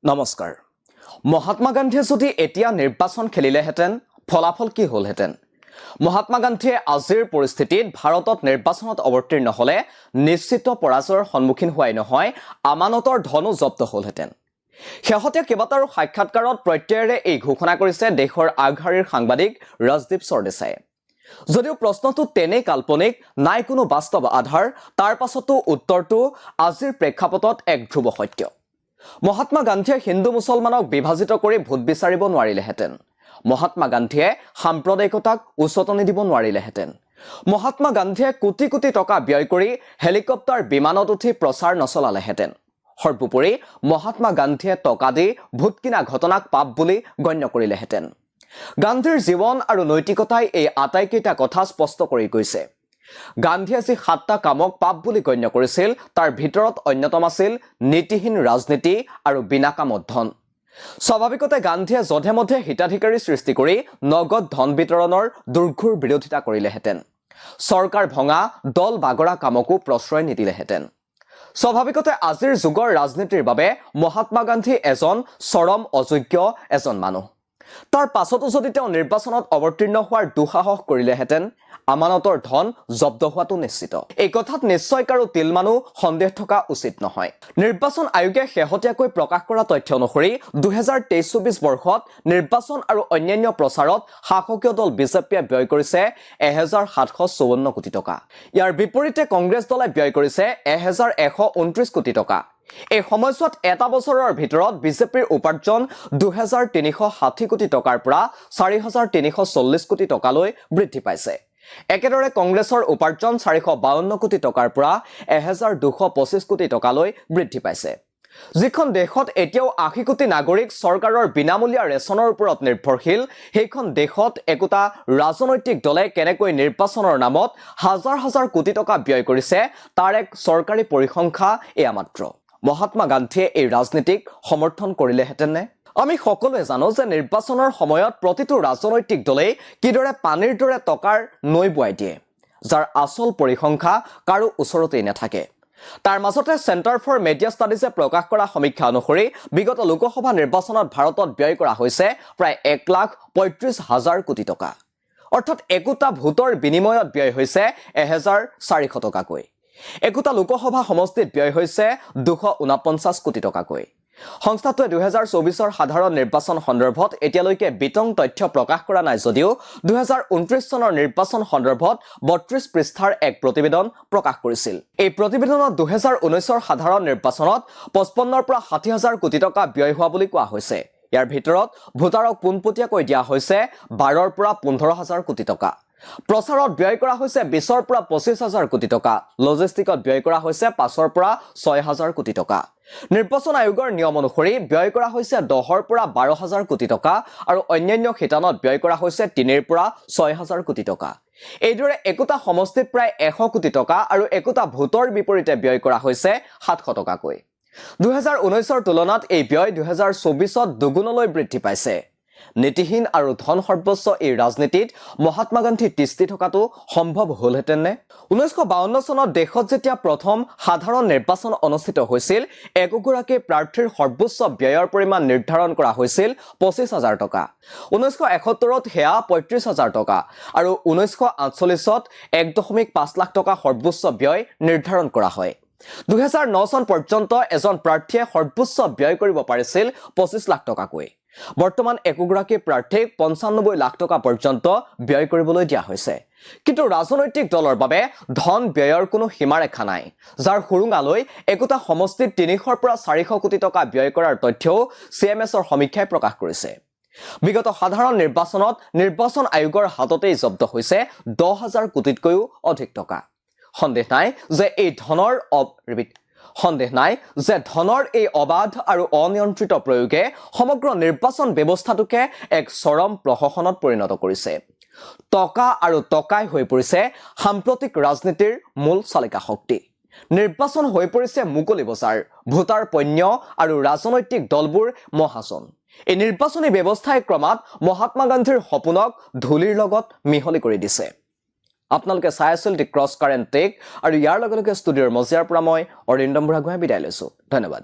নমস্কাৰ। মহাত্মা গান্ধীয়ে যদি এতিয়া নিৰ্বাচন খেলিলেহেঁতেন ফলাফল কি হ'লহেঁতেন? মহাত্মা গান্ধীয়ে আজিৰ পৰিস্থিতিত ভাৰতত নিৰ্বাচনত অৱতীৰ্ণ হ'লে নিশ্চিত পৰাজয়ৰ সন্মুখীন হোৱাই নহয়, আমানতৰ ধনো জব্দ হ'লহেঁতেন। শেহতীয়া কেইবাটাও সাক্ষাৎকাৰত প্ৰত্যয়েৰে এই ঘোষণা কৰিছে দেশৰ আগশাৰীৰ সাংবাদিক ৰাজদীপ সৰদেশাই। যদিও প্ৰশ্নটো তেনেই কাল্পনিক, নাই কোনো বাস্তৱ আধাৰ, তাৰ পাছতো উত্তৰটো আজিৰ প্ৰেক্ষাপটত এক ধ্ৰুৱ সত্য। মহাত্মা গান্ধীয়ে হিন্দু মুছলমানক বিভাজিত কৰি ভোট বিচাৰিব নোৱাৰিলেহেঁতেন। মহাত্মা গান্ধীয়ে সাম্প্ৰদায়িকতাক উচতনি দিব নোৱাৰিলেহেঁতেন। মহাত্মা গান্ধীয়ে কোটি কোটি টকা ব্যয় কৰি হেলিকপ্টাৰ বিমানত উঠি প্ৰচাৰ নচলালেহেঁতেন। সৰ্বোপৰি মহাত্মা গান্ধীয়ে টকা দি ভোট কিনা ঘটনাক পাপ বুলি গণ্য কৰিলেহেঁতেন। গান্ধীৰ জীৱন আৰু নৈতিকতাই এই আটাইকেইটা কথা স্পষ্ট কৰি গৈছে। গান্ধীয়ে যি 7টা কামক পাপ বুলি গণ্য কৰিছিল, তাৰ ভিতৰত অন্যতম আছিল নীতিহীন ৰাজনীতি আৰু বিনা কামত ধন। স্বাভাৱিকতে গান্ধীয়ে যধে মধে হিতাধিকাৰী সৃষ্টি কৰি নগদ ধন বিতৰণৰ দুৰ্ঘোৰ বিৰোধিতা কৰিলেহেঁতেন। চৰকাৰ ভঙা, দল বাগৰা কামকো প্ৰশ্ৰয় নিদিলেহেঁতেন। স্বাভাৱিকতে আজিৰ যুগৰ ৰাজনীতিৰ বাবে মহাত্মা গান্ধী এজন চৰম অযোগ্য এজন মানুহ। তাৰ পাছতো যদি তেওঁ নিৰ্বাচনত অৱতীৰ্ণ হোৱাৰ দুঃসাহস কৰিলেহেঁতেন, আমানতৰ ধন জব্দ হোৱাটো নিশ্চিত। এই কথাত নিশ্চয় কাৰো তিলমানো সন্দেহ থকা উচিত নহয়। নিৰ্বাচন আয়োগে শেহতীয়াকৈ প্ৰকাশ কৰা তথ্য অনুসৰি 2023-24 বৰ্ষত নিৰ্বাচন আৰু অন্যান্য প্ৰচাৰত শাসকীয় দল বিজেপিয়ে ব্যয় কৰিছে 1754 কোটি টকা। ইয়াৰ বিপৰীতে কংগ্ৰেছ দলে ব্যয় কৰিছে 1129 কোটি টকা। এই সময়ছোৱাত এটা বছৰৰ ভিতৰত বিজেপিৰ উপাৰ্জন 2360 কোটি টকাৰ পৰা 4340 কোটি টকালৈ বৃদ্ধি পাইছে। একেদৰে কংগ্ৰেছৰ উপাৰ্জন 452 কোটি টকাৰ পৰা 1225 কোটি টকালৈ বৃদ্ধি পাইছে। যিখন দেশত এতিয়াও 80 কোটি নাগৰিক চৰকাৰৰ বিনামূলীয়া ৰেচনৰ ওপৰত নিৰ্ভৰশীল, সেইখন দেশত একোটা ৰাজনৈতিক দলে কেনেকৈ নিৰ্বাচনৰ নামত হাজাৰ হাজাৰ কোটি টকা ব্যয় কৰিছে, তাৰ এক চৰকাৰী পৰিসংখ্যা এয়া মাত্ৰ। মহাত্মা গান্ধীয়ে এই ৰাজনীতিক সমৰ্থন কৰিলেহেঁতেনে? আমি সকলোৱে জানো যে নিৰ্বাচনৰ সময়ত প্ৰতিটো ৰাজনৈতিক দলেই কিদৰে পানীৰ দৰে টকাৰ নৈ বোৱাই দিয়ে, যাৰ আচল পৰিসংখ্যা কাৰো ওচৰতেই নাথাকে। তাৰ মাজতে চেণ্টাৰ ফৰ মিডিয়া ষ্টাডিজে প্ৰকাশ কৰা সমীক্ষা অনুসৰি বিগত লোকসভা নিৰ্বাচনত ভাৰতত ব্যয় কৰা হৈছে প্ৰায় 1,35,000 কোটি টকা। অৰ্থাৎ একোটা ভোটৰ বিনিময়ত ব্যয় হৈছে 1400 টকাকৈ। একোটা লোকসভা সমষ্টিত ব্যয় হৈছে 249 কোটি টকাকৈ। সংস্থাটোৱে 2024 সাধাৰণ নিৰ্বাচন সন্দৰ্ভত এতিয়ালৈকে বিতং তথ্য প্ৰকাশ কৰা নাই যদিও 2029 চনৰ নিৰ্বাচন সন্দৰ্ভত 32 পৃষ্ঠাৰ এক প্ৰতিবেদন প্ৰকাশ কৰিছিল। এই প্ৰতিবেদনত 2019 সাধাৰণ নিৰ্বাচনত 55 পৰা 60 হাজাৰ কোটি টকা ব্যয় হোৱা বুলি কোৱা হৈছে। ইয়াৰ ভিতৰত ভোটাৰক পোনপটীয়াকৈ দিয়া হৈছে 12 পৰা 15 হাজাৰ কোটি টকা। প্ৰচাৰত ব্যয় কৰা হৈছে 20 পৰা 25 হাজাৰ কোটি টকা। লজিষ্টিকত ব্যয় কৰা হৈছে 5 পৰা 6 হাজাৰ কোটি টকা। নিৰ্বাচন আয়োগৰ নিয়ম অনুসৰি ব্যয় কৰা হৈছে 10 পৰা 12 হাজাৰ কোটি টকা আৰু অন্যান্য শিতানত ব্যয় কৰা হৈছে 3 পৰা 6 হাজাৰ কোটি টকা। এইদৰে একোটা সমষ্টিত প্ৰায় 100 কোটি টকা আৰু একোটা ভোটৰ বিপৰীতে ব্যয় কৰা হৈছে 700 টকাকৈ। 2019 তুলনাত এই ব্যয় 2024 দুগুণলৈ বৃদ্ধি পাইছে। নীতিহীন আৰু ধন সৰ্বস্ব এই ৰাজনীতিত মহাত্মা গান্ধী তিষ্ঠি থকাটো সম্ভৱ হ'লহেঁতেনে? 1952 চনত দেশত যেতিয়া প্ৰথম সাধাৰণ নিৰ্বাচন অনুষ্ঠিত হৈছিল, একোগৰাকী প্ৰাৰ্থীৰ সৰ্বোচ্চ ব্যয়ৰ পৰিমাণ নিৰ্ধাৰণ কৰা হৈছিল 25,000 টকা। 1971ত সেয়া 35,000 টকা আৰু 1948ত 1.5 লাখ টকা সৰ্বোচ্চ ব্যয় নিৰ্ধাৰণ কৰা হয়। 2009 চন পৰ্যন্ত এজন প্ৰাৰ্থীয়ে সৰ্বোচ্চ ব্যয় কৰিব পাৰিছিল 25 লাখ টকাকৈ। বৰ্তমান একোগৰাকী প্ৰাৰ্থীক 95 লাখ টকা পৰ্যন্ত ব্যয় কৰিবলৈ দিয়া হৈছে। কিন্তু ৰাজনৈতিক দলৰ বাবে ধন ব্যয়ৰ কোনো সীমাৰেখা নাই, যাৰ সুৰুঙালৈ একোটা সমষ্টিত 300 পৰা 400 কোটি টকা ব্যয় কৰাৰ তথ্যও CMSৰ সমীক্ষাই প্ৰকাশ কৰিছে। বিগত সাধাৰণ নিৰ্বাচনত নিৰ্বাচন আয়োগৰ হাততেই জব্দ হৈছে 10,000 কোটিতকৈও অধিক টকা। সন্দেহ নাই যে ধনৰ এই অবাধ আৰু অনিয়ন্ত্ৰিত প্ৰয়োগে সমগ্ৰ নিৰ্বাচন ব্যৱস্থাটোকে এক চৰম প্ৰহসনত পৰিণত কৰিছে। টকা আৰু টকাই হৈ পৰিছে সাম্প্ৰতিক ৰাজনীতিৰ মূল চালিকা শক্তি। নিৰ্বাচন হৈ পৰিছে মুকলি বজাৰ, ভোটাৰ পণ্য আৰু ৰাজনৈতিক দলবোৰ মহাজন। এই নিৰ্বাচনী ব্যৱস্থাই ক্ৰমাৎ মহাত্মা গান্ধীৰ সপোনক ধূলিৰ লগত মিহলি কৰি দিছে। আপোনালোকে চাই আছিল দি ক্ৰছ কাৰেণ্ট টেক আৰু ইয়াৰ লগে লগে ষ্টুডিঅ'ৰ মজিয়াৰ পৰা মই অৰিন্দম বুঢ়াগোহাঁই বিদায় লৈছোঁ। ধন্যবাদ।